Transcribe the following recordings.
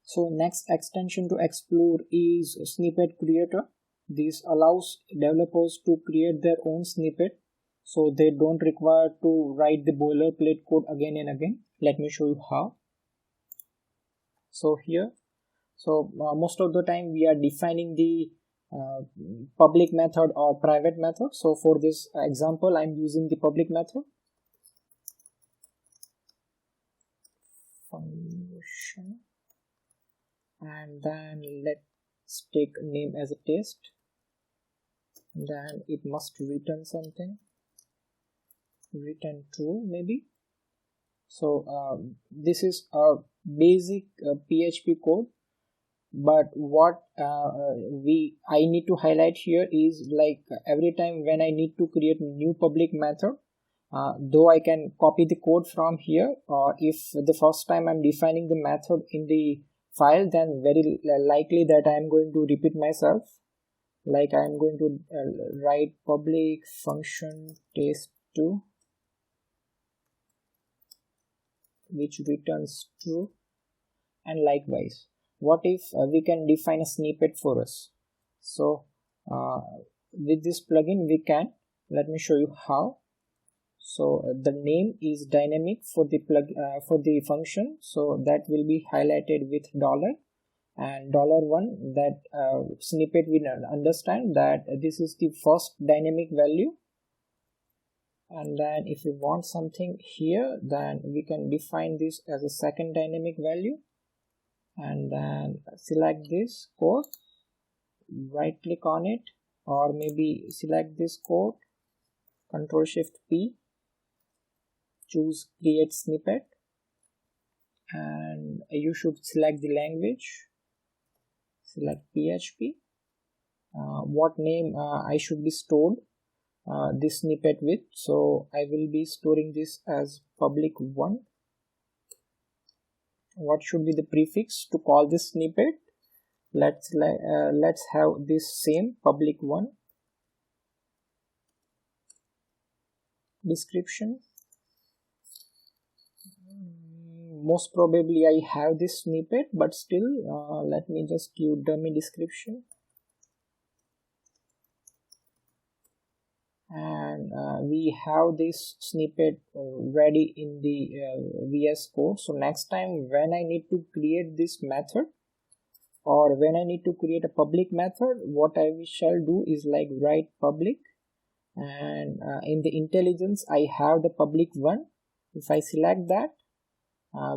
So next extension to explore is Snippet Creator. This allows developers to create their own snippet, so they don't require to write the boilerplate code again and again. Let me show you how. So here, most of the time we are defining the public method or private method. So for this example, I'm using the public method. Function, and then let's take name as a test. Then it must return something, return true maybe. So this is a basic PHP code, but what I need to highlight here is like every time when I need to create new public method, though I can copy the code from here, or if the first time I'm defining the method in the file, then very likely that I'm going to repeat myself. Like I'm going to write public function test2, which returns true, and likewise. What if we can define a snippet for us? So with this plugin we can. Let me show you how. So the name is dynamic for the function, so that will be highlighted with dollar, and $1 that snippet we understand that this is the first dynamic value. And then if we want something here, then we can define this as a second dynamic value, and then select this code, right click on it, or maybe select this code, Ctrl Shift P, choose create snippet, and you should select the language, select PHP, what name I should be stored this snippet with. So I will be storing this as public1. What should be the prefix to call this snippet? Let's have this same public1. Description, most probably I have this snippet, but still let me just give dummy description. And we have this snippet ready in the VS Code. So next time when I need to create this method, or when I need to create a public method, what I shall do is like write public, and in the intelligence I have the public1. If I select that,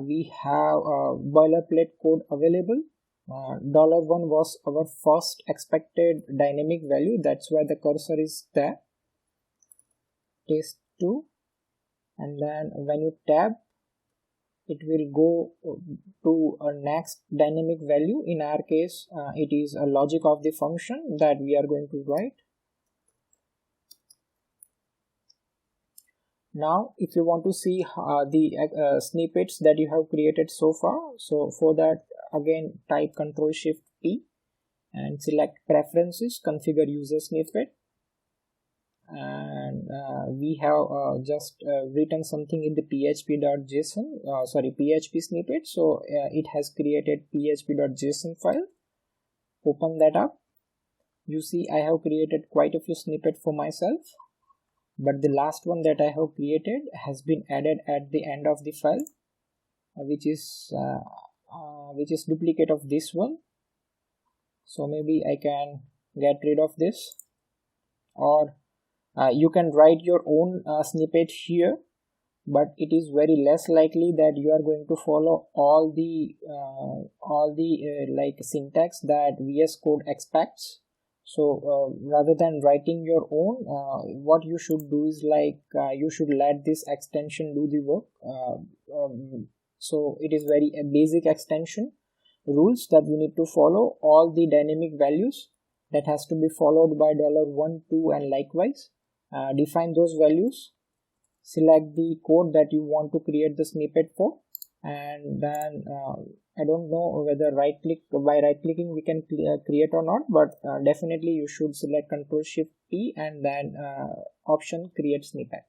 we have a boilerplate code available. $1 was our first expected dynamic value, that's why the cursor is there, test2, and then when you tab, it will go to a next dynamic value. In our case, it is a logic of the function that we are going to write. Now if you want to see the snippets that you have created so far, so for that again type Ctrl Shift P and select preferences, configure user snippet, and we have just written something in the php.json PHP snippet, so it has created php.json file. Open that up. You see I have created quite a few snippets for myself, but the last one that I have created has been added at the end of the file, which is duplicate of this one. So maybe I can get rid of this, or you can write your own snippet here, but it is very less likely that you are going to follow all the like syntax that VS Code expects. So rather than writing your own, what you should do is like you should let this extension do the work. So it is very a basic extension rules that you need to follow. All the dynamic values that has to be followed by $1, 2, and likewise. Define those values, select the code that you want to create the snippet for, and then I don't know whether by right clicking we can create or not, but definitely you should select Ctrl Shift P and then option create snippet.